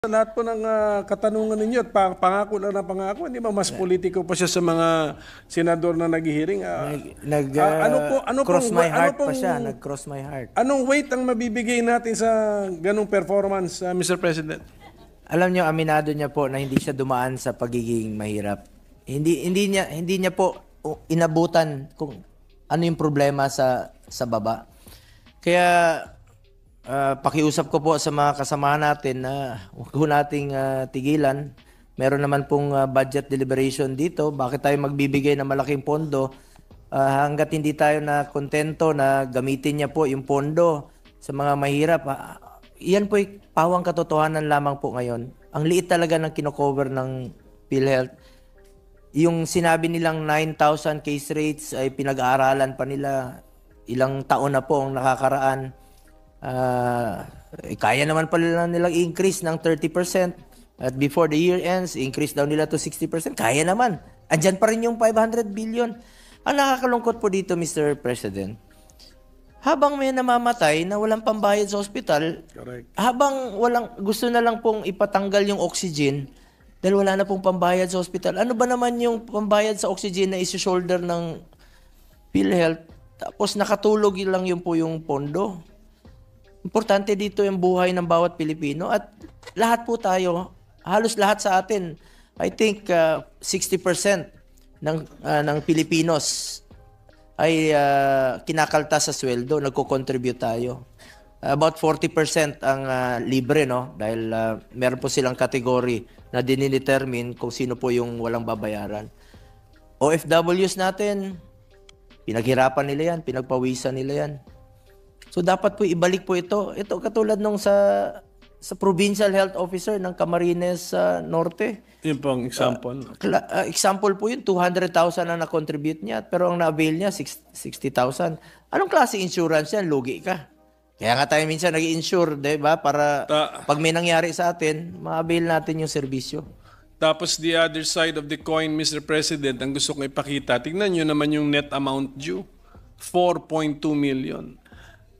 Sa lahat po ng katanungan ninyo at pangako lang na pangako, hindi ba mas politiko pa siya sa mga senador na nag-hearing? Cross my heart pa siya, nag-cross my heart. Anong weight ang mabibigay natin sa ganung performance, Mr. President? Alam niyo, aminado niya po na hindi siya dumaan sa pagiging mahirap. Hindi niya po inabutan kung ano yung problema sa baba. Kaya pakiusap ko po sa mga kasamahan natin na huwag po nating tigilan. Meron naman pong budget deliberation dito. Bakit tayo magbibigay ng malaking pondo hanggat hindi tayo na kontento na gamitin niya po yung pondo sa mga mahirap? Iyan po yung pawang katotohanan lamang po ngayon. Ang liit talaga ng kinocover ng PhilHealth. Yung sinabi nilang 9,000 case rates ay pinag-aaralan pa nila. Ilang taon na po ang nakakaraan. Kaya naman pala nilang increase ng 30%. At before the year ends, increase daw nila to 60%. Kaya naman. Andyan pa rin yung 500 billion. Ang nakakalungkot po dito, Mr. President, habang may namamatay na walang pambayad sa ospital, Correct. habang gusto na lang pong ipatanggal yung oxygen dahil wala na pong pambayad sa ospital. Ano ba naman yung pambayad sa oxygen na isi-shoulder ng PhilHealth? Tapos nakatulog lang yun po yung pondo. Importante dito yung buhay ng bawat Pilipino at lahat po tayo, halos lahat sa atin, I think 60% ng Pilipinos ay kinakaltas sa sweldo, nagko-contribute tayo. About 40% ang libre, no? Dahil meron po silang category na dinidetermine kung sino po yung walang babayaran. OFWs natin, pinaghirapan nila yan, pinagpawisan nila yan. So dapat po ibalik po ito. Ito katulad nung sa provincial health officer ng Camarines Norte. Yun po ang example. Example po yun, 200,000 ang na-contribute niya pero ang na-avail niya 60,000. Anong klase insurance yan? Lugi ka. Kaya nga tayo minsan nag-insure, diba? Para pag may nangyari sa atin, ma-avail natin yung serbisyo. Tapos the other side of the coin, Mr. President, ang gusto kong ipakita, tignan nyo naman yung net amount due. 4.2 million.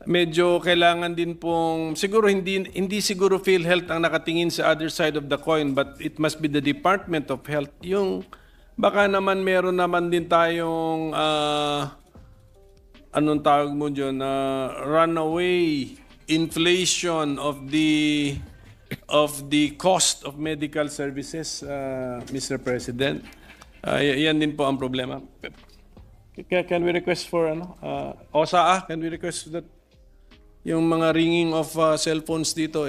Medyo kailangan din pong, siguro hindi siguro PhilHealth ang nakatingin sa other side of the coin, but it must be the Department of Health. Yung baka naman meron naman din tayong anong tawag mo dyan, runaway inflation of the cost of medical services, Mr. President. Yan din po ang problema. Can we request for OSA, can we request that yung mga ringing of cellphones dito,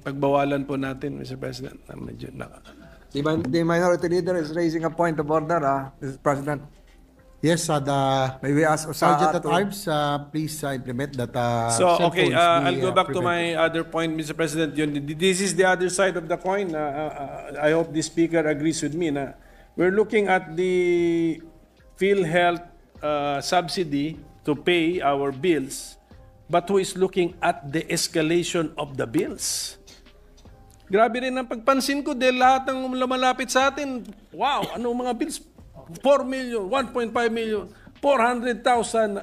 pagbawalan po natin, Mr. President. Medyo The minority leader is raising a point of order, Mr. President. Yes, Maybe ask Sergeant at Arms, please implement that. Okay, I'll go back to my other point, Mr. President. This is the other side of the coin. I hope the Speaker agrees with me na we're looking at the PhilHealth subsidy to pay our bills, but who is looking at the escalation of the bills? Grabe rin ang pagpansin ko dahil lahat ng lumalapit sa atin, wow, anong mga bills? 4 million, 1.5 million, 400,000.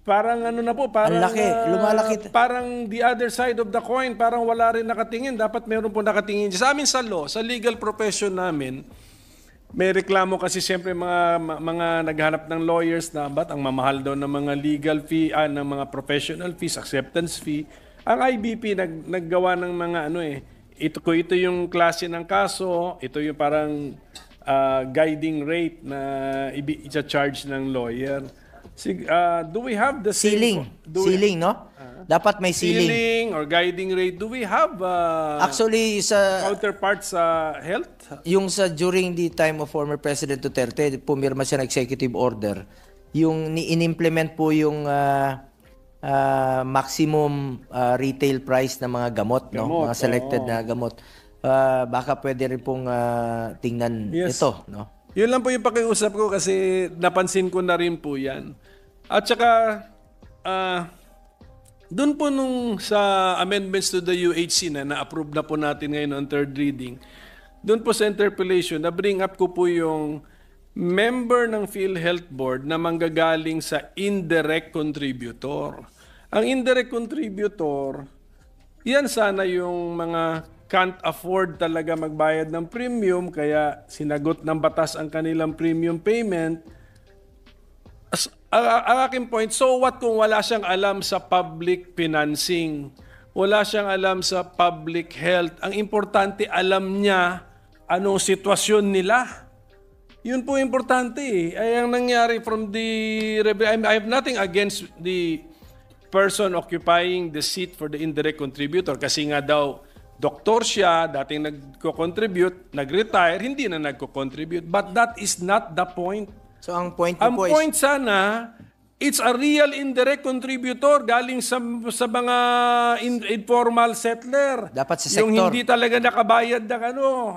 Parang ano na po, parang laki, lumalaki. Parang the other side of the coin, parang wala rin nakatingin. Dapat meron po nakatingin. Sa amin sa law, sa legal profession namin, may reklamo kasi siyempre mga naghanap ng lawyers na ba't ang mamahal daw ng mga legal fee, ng mga professional fees, acceptance fee. Ang IBP naggawa ng mga ito yung klase ng kaso, ito yung parang guiding rate na i-charge ng lawyer. Do we have the ceiling? Ceiling, no? Dapat may ceiling. Ceiling or guiding rate. Do we have actually sa counterpart sa health? Yung during the time of former President Duterte, pumirma siya ng executive order. Yung in-implement po yung maximum retail price ng mga gamot, no? Mga selected na gamot. Baka pwede rin pong tingnan ito, no? Yun lang po yung pakiusap ko kasi napansin ko na rin po yan. At saka, doon po nung sa amendments to the UHC na-approve na po natin ngayon on third reading, doon po sa interpellation, na-bring up ko po yung member ng PhilHealth Board na manggagaling sa indirect contributor. Ang indirect contributor, yan sana yung mga can't afford talaga magbayad ng premium, kaya sinagot ng batas ang kanilang premium payment. Ang aking point, so what kung wala siyang alam sa public financing? Wala siyang alam sa public health. Ang importante, alam niya anong sitwasyon nila. Yun po importante eh. Ay ang nangyari from the... I have nothing against the person occupying the seat for the indirect contributor. Kasi nga daw, doktor siya, dating nagko-contribute, nag-retire, hindi na nagko-contribute. But that is not the point. So ang point Ang po point sana, it's a real indirect contributor galing sa mga informal settler. Dapat sa Yung sektor. hindi talaga nakabayad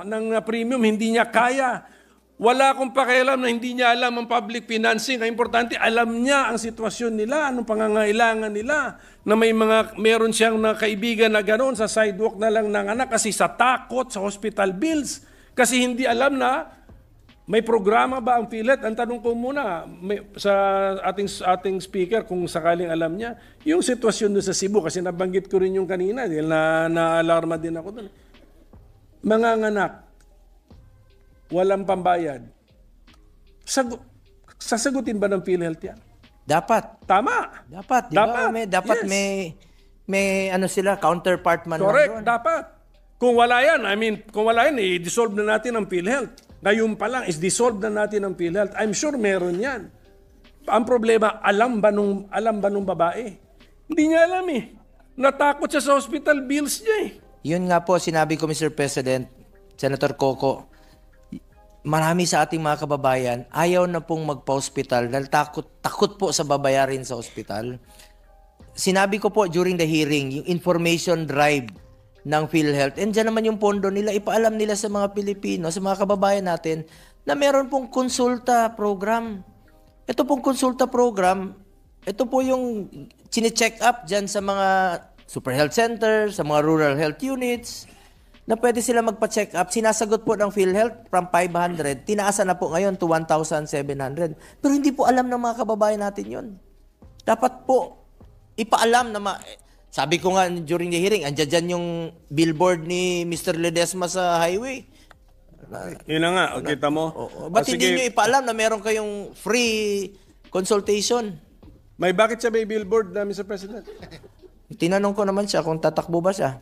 ng premium, hindi niya kaya. Wala akong pakialam na hindi niya alam ang public financing. Ang importante, alam niya ang sitwasyon nila, anong pangangailangan nila. Na meron siyang kaibigan na gano'n, sa sidewalk na lang ng anak kasi sa takot sa hospital bills. Kasi hindi alam na may programa ba ang PhilHealth? Ang tanong ko muna sa ating speaker kung sakaling alam niya, yung sitwasyon doon sa Cebu, kasi nabanggit ko rin yung kanina, dahil na-alarma din ako doon. Manganganak, walang pambayad. Sasagutin ba ng PhilHealth yan? Dapat. Tama. Dapat, di ba? Dapat. Yes. May ano sila, counterpart man Correct, lang doon. dapat. Kung wala yan, i-dissolve na natin ang PhilHealth. Ngayon pa lang, is-dissolve na natin ang PhilHealth. I'm sure meron yan. Ang problema, alam ba nung babae? Hindi niya alam eh. Natakot siya sa hospital bills niya eh. Yun nga po, sinabi ko, Mr. President, Senator Coco, marami sa ating mga kababayan, ayaw na pong magpa-hospital dahil takot po sa babayarin sa hospital. Sinabi ko po during the hearing, yung information drive ng PhilHealth. And dyan naman yung pondo nila, ipaalam nila sa mga Pilipino, sa mga kababayan natin, na meron pong konsulta program. Ito pong konsulta program, ito po yung chine-check up dyan sa mga super health center, sa mga rural health units, na pwede sila magpa-check up. Sinasagot po ng PhilHealth from 500, tinaasan na po ngayon to 1,700. Pero hindi po alam ng mga kababayan natin yun. Dapat po, ipaalam na sabi ko nga during the hearing, andyan dyan yung billboard ni Mr. Ledesma sa highway. Yun na nga, kita mo. Ba't hindi nyo ipaalam na meron kayong free consultation? Bakit siya may billboard na, Mr. President? Tinanong ko naman siya kung tatakbo ba siya.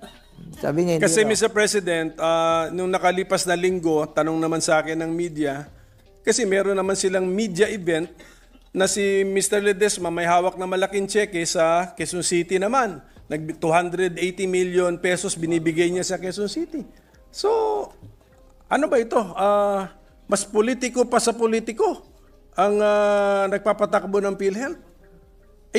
Sabi niya, Kasi Mr. President, nung nakalipas na linggo, tanong naman sa akin ng media, kasi meron naman silang media event na si Mr. Ledesma may hawak na malaking cheque sa Quezon City naman. 280 million pesos binibigay niya sa Quezon City. So, ano ba ito? Mas politiko pa sa politiko ang nagpapatakbo ng PhilHealth.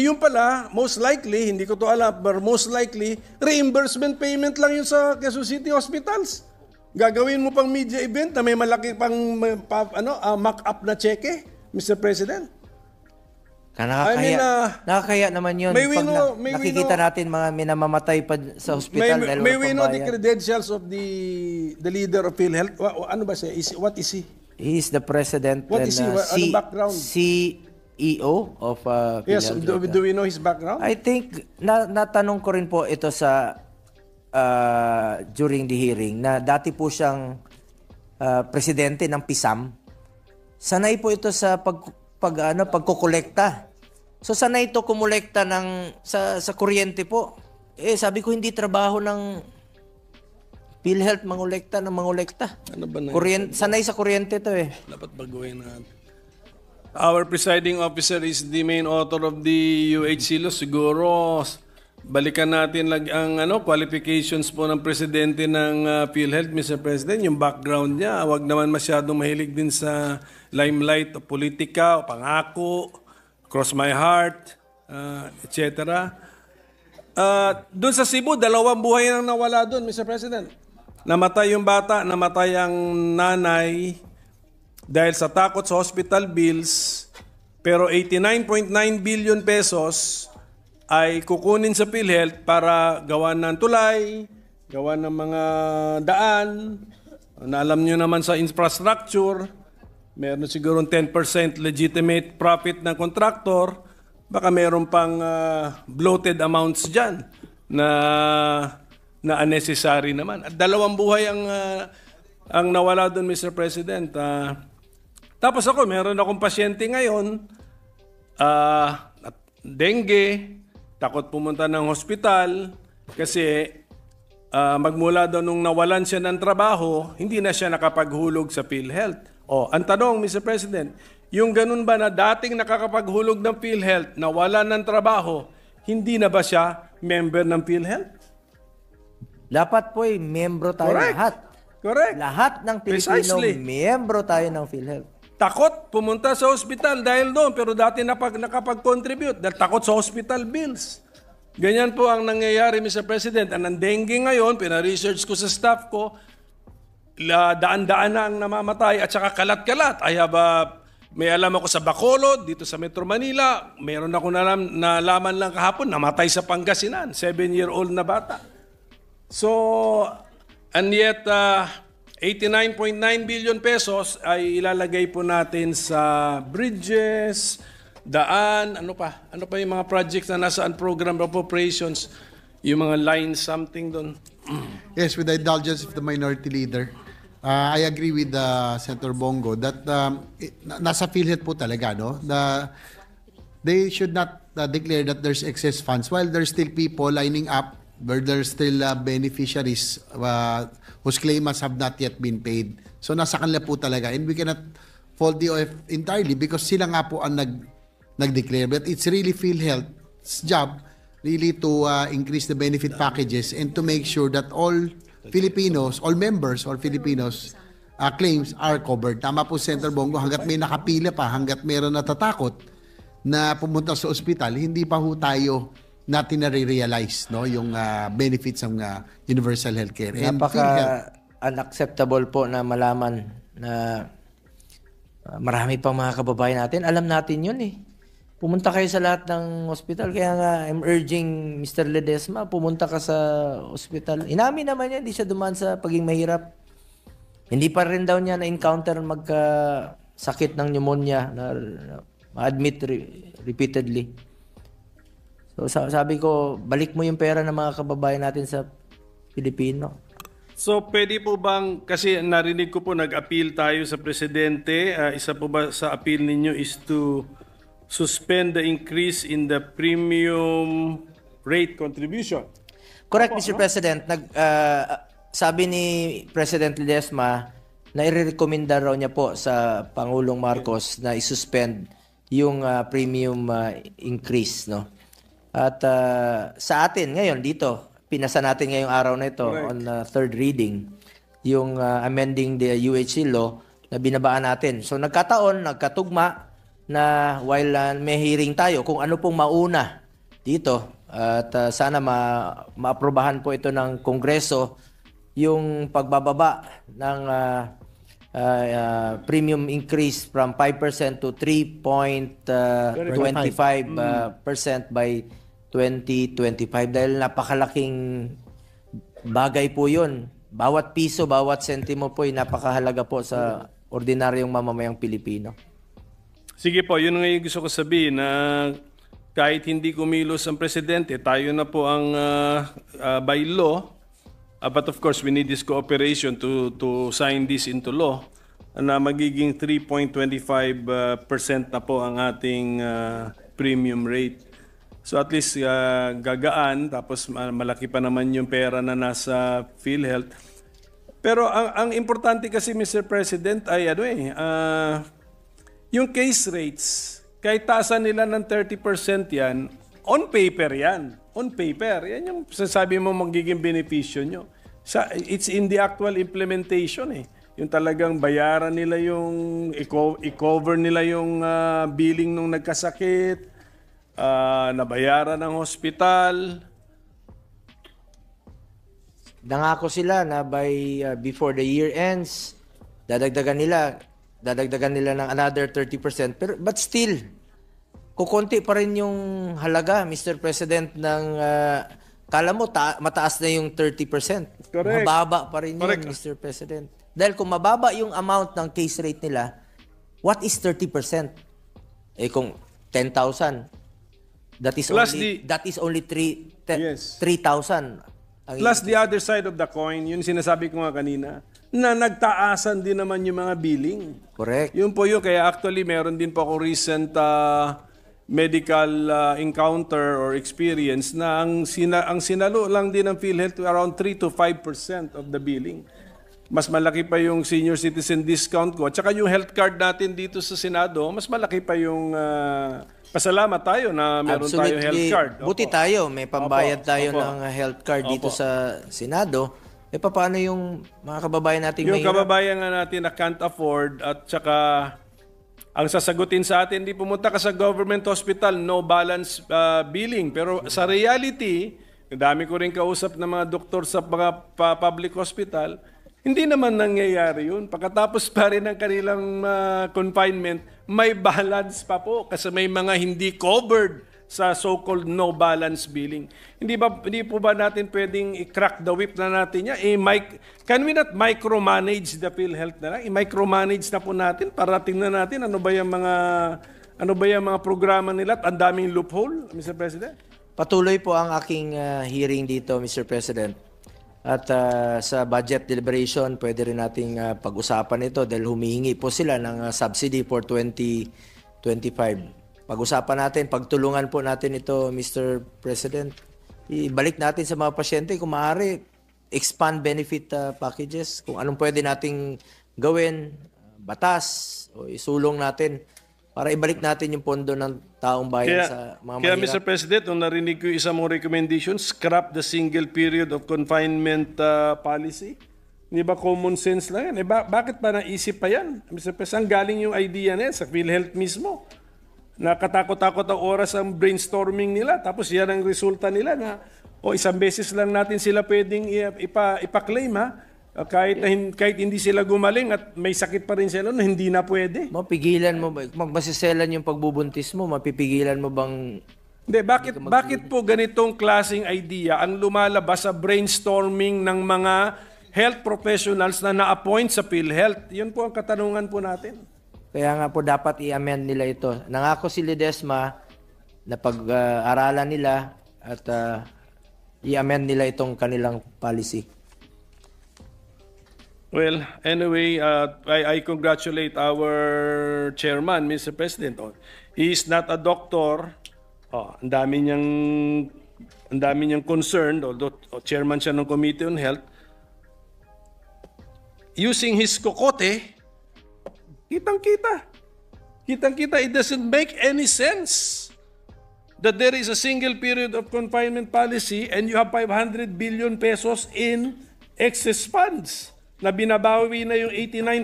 Yung pala, most likely, hindi ko to alam, but most likely, reimbursement payment lang yun sa Quezon City hospitals. Gagawin mo pang media event na may malaki pang mock-up na cheque, Mr. President. Nakakaya naman yun. Nakikita natin mga minamamatay pa sa hospital. May we know the credentials of the leader of PhilHealth? Ano ba siya? What is he? He is the president. What is he? Ano background? CEO of PhilHealth. Yes, do we know his background? I think, natanong ko rin po ito sa during the hearing, na dati po siyang presidente ng PISAM. Sanay po ito sa pagkokolekta. So sanay ito kumolekta sa kuryente po. Sabi ko hindi trabaho ng PhilHealth mangolekta. Ano ba na? Sanay sa kuryente to Dapat baguhin natin. Our presiding officer is the main author of the UHC law. Siguro balikan natin ang qualifications po ng presidente ng PhilHealth, Mr. President, yung background niya. Huwag naman masyadong mahilig din sa limelight o politika o pangako, cross my heart, etc. Doon sa Cebu, 2 buhay nang nawala doon, Mr. President. Namatay yung bata, namatay ang nanay dahil sa takot sa hospital bills, pero 89.9 billion pesos ay kukunin sa PhilHealth para gawa ng tulay, gawa ng mga daan, na alam nyo naman sa infrastructure, meron siguro 10% legitimate profit ng contractor, baka meron pang bloated amounts dyan na na unnecessary naman. At 2 buhay ang nawala doon, Mr. President. Tapos ako, meron akong pasyente ngayon, dengue, takot pumunta ng hospital kasi magmula doon nung nawalan siya ng trabaho, hindi na siya nakapaghulog sa PhilHealth. Ang tanong, Mr. President, yung ganun ba na dating nakakapaghulog ng PhilHealth, nawalan ng trabaho, hindi na ba siya member ng PhilHealth? Dapat po membro tayo Correct. lahat. Correct. Lahat ng Pilipino, Precisely. membro tayo ng PhilHealth. Takot pumunta sa hospital dahil doon, pero dati nakapag-contribute dahil takot sa hospital bills. Ganyan po ang nangyayari, Mr. President. Ang dengue ngayon, pina-research ko sa staff ko, daan-daan na ang namamatay at saka kalat-kalat. May alam ako sa Bacolod, dito sa Metro Manila. Meron ako nalaman lang kahapon, namatay sa Pangasinan, 7-year-old na bata. So, and yet, 89.9 billion pesos ay ilalagay po natin sa bridges, daan, ano pa yung mga projects na nasaan program appropriations, yung mga lines, something doon. Yes, with the indulgence of the minority leader, I agree with Senator Bongo that nasa PhilHealth po talaga, no? They should not declare that there's excess funds while there's still people lining up where there's still beneficiaries whose claimants have not yet been paid. So nasa kanila po talaga, and we cannot fault the OF entirely because sila nga po ang nag-declare. But it's really PhilHealth's job really to increase the benefit packages and to make sure that all Filipinos, all members or Filipinos claims are covered. Tama po, Senator Bongo, hanggat may nakapila pa, hanggat meron natatakot na pumunta sa ospital, hindi pa ho tayo natin na-realize, no, yung benefits ng universal healthcare. And unacceptable po na malaman na marami pang mga kababayan natin. Alam natin yun Pumunta kayo sa lahat ng hospital. Kaya nga, I'm urging Mr. Ledesma, pumunta ka sa hospital. Inamin naman niya, hindi siya dumaan sa pagiging mahirap. Hindi pa rin daw niya na-encounter magkasakit ng pneumonia na ma-admit repeatedly. So sabi ko, balik mo yung pera ng mga kababayan natin sa Pilipino. So pwede po bang, kasi narinig ko po nag-appeal tayo sa Presidente, isa po ba sa appeal ninyo is to suspend the increase in the premium rate contribution? Correct, Mr. President. Sabi ni President Ledesma na i-recommenda raw niya po sa Pangulong Marcos na i-suspend yung premium increase, no? At sa atin ngayon dito, pinasa natin ngayong araw na ito on third reading, yung amending the UHC law na binabaan natin. So nagkatugma na while may hearing tayo kung ano pong mauna dito at sana maaprobahan po ito ng Kongreso yung pagbababa ng premium increase from 5% to 3.25% by 2025 dahil napakalaking bagay po yun. Bawat piso, bawat sentimo po ay napakahalaga po sa ordinaryong mamamayang Pilipino. Sige po, yun nga yung gusto ko sabihin na kahit hindi kumilos ang Presidente, tayo na po ang by law, but of course we need this cooperation to sign this into law na magiging 3.25% na po ang ating premium rate. So at least gagaan, tapos malaki pa naman yung pera na nasa PhilHealth. Pero ang importante kasi, Mr. President, ay yung case rates, kahit taasan nila ng 30% yan, on paper yan. On paper. Yan yung sasabi mo magiging benepisyo nyo. It's in the actual implementation Yung talagang bayaran nila yung, i-cover nila yung billing nung nagkasakit, nabayaran ng hospital. Nangako sila na before the year ends, dadagdagan nila ng another 30%. But still, kukunti pa rin yung halaga, Mr. President, ng kala mo mataas na yung 30%. Correct. Mababa pa rin yun, Mr. President. Dahil kung mababa yung amount ng case rate nila, what is 30%? Kung 10,000, that is only 3,000. Plus the other side of the coin, yun sinasabi ko nga kanina, na nagtaasan din naman yung mga billing. Correct. Yun po yun, kaya actually meron din po ako recent medical encounter or experience na ang sinalo lang din ng PhilHealth around 3 to 5% of the billing. Mas malaki pa yung senior citizen discount ko. At saka yung health card natin dito sa Senado, mas malaki pa yung pasalamat tayo na meron tayo health card. Buti tayo, may pambayad tayo ng health card dito sa Senado. E paano yung mga kababayan nating yung mahirap? kababayan nga natin na can't afford at saka ang sasagutin sa atin, di pumunta ka sa government hospital, no balance billing. Pero sa reality, dami ko rin kausap ng mga doktor sa mga public hospital, hindi naman nangyayari yun. Pagkatapos pa rin ng kanilang confinement, may balance pa po kasi may mga hindi covered sa so-called no balance billing. Hindi po ba natin pwedeng i-crack the whip na natin yan? Can we not micromanage the PhilHealth na lang? I-micromanage na po natin para tingnan natin ano ba yung mga programa nila at ang daming loophole, Mr. President? Patuloy po ang aking hearing dito, Mr. President. At sa budget deliberation, pwede rin nating pag-usapan ito dahil humihingi po sila ng subsidy for 2025. Pag-usapan natin, pagtulungan po natin ito, Mr. President. Ibalik natin sa mga pasyente, kung maaari, expand benefit packages, kung anong pwede nating gawin, batas, o isulong natin para ibalik natin yung pondo ng taong bayan sa mga Kaya mahirap. Mr. President, nung narinig ko yung isa mong recommendation, scrap the single period of confinement policy. Hindi ba common sense lang yan? Bakit pa naisip pa yan? Mr. President, galing yung idea na yan sa PhilHealth mismo. Nakatakot-takot ang oras ang brainstorming nila. Tapos yan ang resulta nila na isang beses lang natin sila pwedeng ipa-claim ha. Kahit hindi sila gumaling at may sakit pa rin sila, hindi na pwede. Mapigilan mo ba? Magmasiselan yung pagbubuntis mo, mapipigilan mo bang... Hindi, bakit po ganitong klaseng idea ang lumalabas sa brainstorming ng mga health professionals na na-appoint sa PhilHealth? Yun po ang katanungan po natin. Kaya nga po dapat i-amend nila ito. Nangako si Ledesma na pag-aralan nila at i-amend nila itong kanilang policy. Well, anyway, I congratulate our chairman, Mr. President. He is not a doctor. Ang dami niyang concerned, although chairman siya ng Committee on Health. Using his kokote, kitang-kita, it doesn't make any sense that there is a single period of confinement policy and you have 500 billion pesos in excess funds na binabawi na yung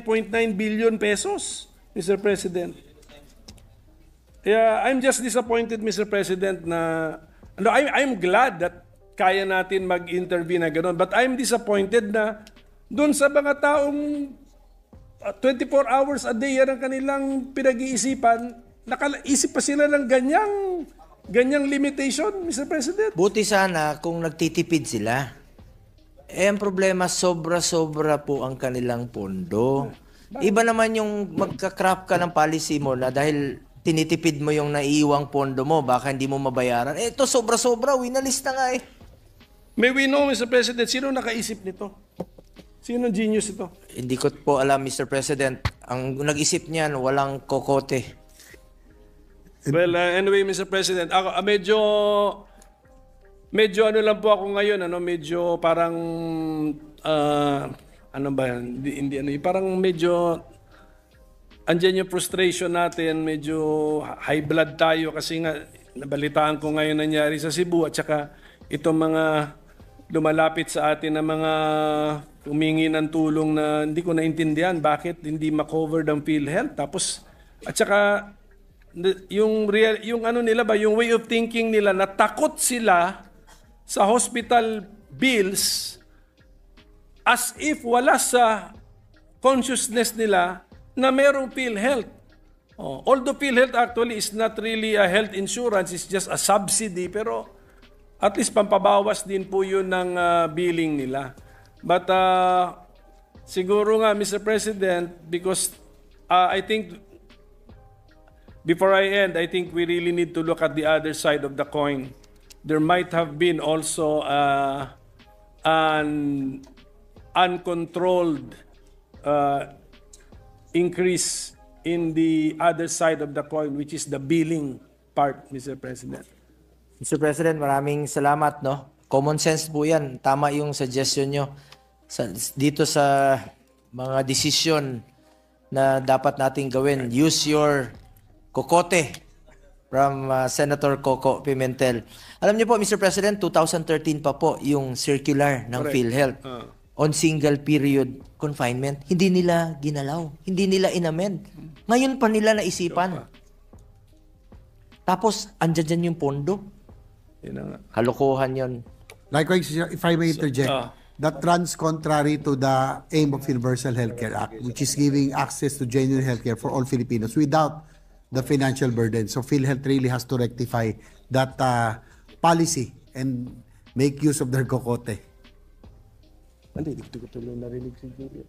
89.9 billion pesos, Mr. President. Yeah, I'm just disappointed, Mr. President, na I'm glad that kaya natin mag-intervene na gano'n, but I'm disappointed na doon sa mga taong 24 hours a day yan ang kanilang pinag-iisipan, nakaisip pa sila ng ganyang limitation, Mr. President. Buti sana kung nagtitipid sila. Ang problema, sobra-sobra po ang kanilang pondo. Iba naman yung magka-craft ka ng policy mo na dahil tinitipid mo yung naiiwang pondo mo, baka hindi mo mabayaran. Ito sobra-sobra, winalista nga eh. May we know, Mr. President, sino nakaisip nito? Sino genius ito? Hindi ko po alam, Mr. President. Ang nag-isip niyan, walang kokote. Well, anyway, Mr. President, ako medyo ano lang po ako ngayon, medyo parang parang medyo andyan yung frustration natin, medyo high blood tayo kasi nga nabalitaan ko ngayon nangyari sa Cebu at saka itong mga lumalapit sa atin na mga humingi ng tulong na hindi ko naintindihan bakit hindi ma-cover ng PhilHealth. Tapos at saka yung way of thinking nila na takot sila sa hospital bills as if wala sa consciousness nila na merong PhilHealth. Although PhilHealth actually is not really a health insurance, it's just a subsidy, pero at least pampabawas din po yun ng billing nila. But siguro nga, Mr. President, because I think before I end, I think we really need to look at the other side of the coin. There might have been also an uncontrolled increase in the other side of the coin, which is the billing part, Mr. President. Mr. President, maraming salamat, no? Common sense po yan. Tama yung suggestion nyo dito sa mga decision na dapat nating gawin. Use your kokote from Senator Coco Pimentel. Alam niyo po, Mr. President, 2013 pa po yung circular ng PhilHealth on single period confinement. Hindi nila ginalaw. Hindi nila inamend. Ngayon pa nila naisipan. Tapos, andyan dyan yung pondo. Yun na nga. Kalokohan yun. Likewise, if I may interject, that runs contrary to the aim of Universal Healthcare Act, which is giving access to genuine healthcare for all Filipinos without the financial burden. So PhilHealth really has to rectify that policy and make use of their kokote. Hindi ko tuloy narinig siguro.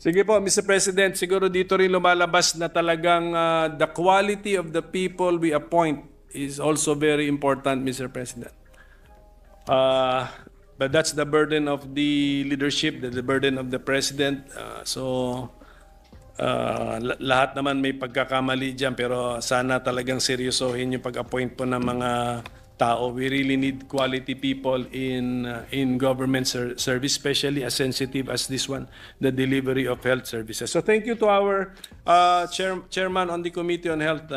Sige po, Mr. President, siguro dito rin lumalabas na talagang the quality of the people we appoint is also very important, Mr. President. But that's the burden of the leadership, the burden of the President. Lahat naman may pagkakamali dyan, pero sana talagang seryosohin yung pag-appoint po ng mga tao. We really need quality people in government service, especially as sensitive as this one, the delivery of health services. So thank you to our chairman on the Committee on Health.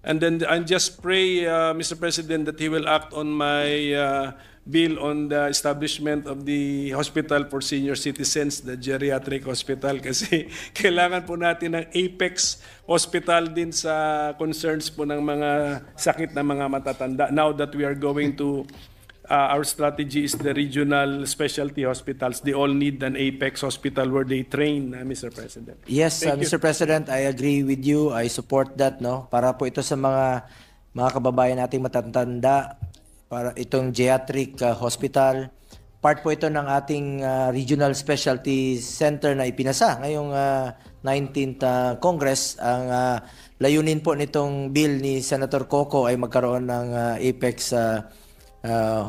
And then I just pray, Mr. President, that he will act on my bill on the establishment of the hospital for senior citizens, the geriatric hospital, kasi kailangan po natin ng apex hospital din sa concerns po ng mga sakit na mga matatanda. Now that we are going to, our strategy is the regional specialty hospitals. They all need an apex hospital where they train, Mr. President. Yes, Mr. President, I agree with you. I support that, no? Para po ito sa mga kababayan nating matatanda, para itong geriatric hospital. Part po ito ng ating regional specialty center na ipinasa ngayong 19th Congress. Ang layunin po nitong bill ni Senator Coco ay magkaroon ng apex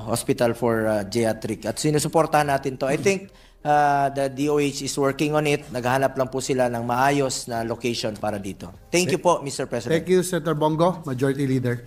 hospital for geriatric. At sinusuportahan natin to. I think the DOH is working on it. Naghahanap lang po sila ng maayos na location para dito. Thank you po, Mr. President. Thank you, Senator Bongo, Majority Leader.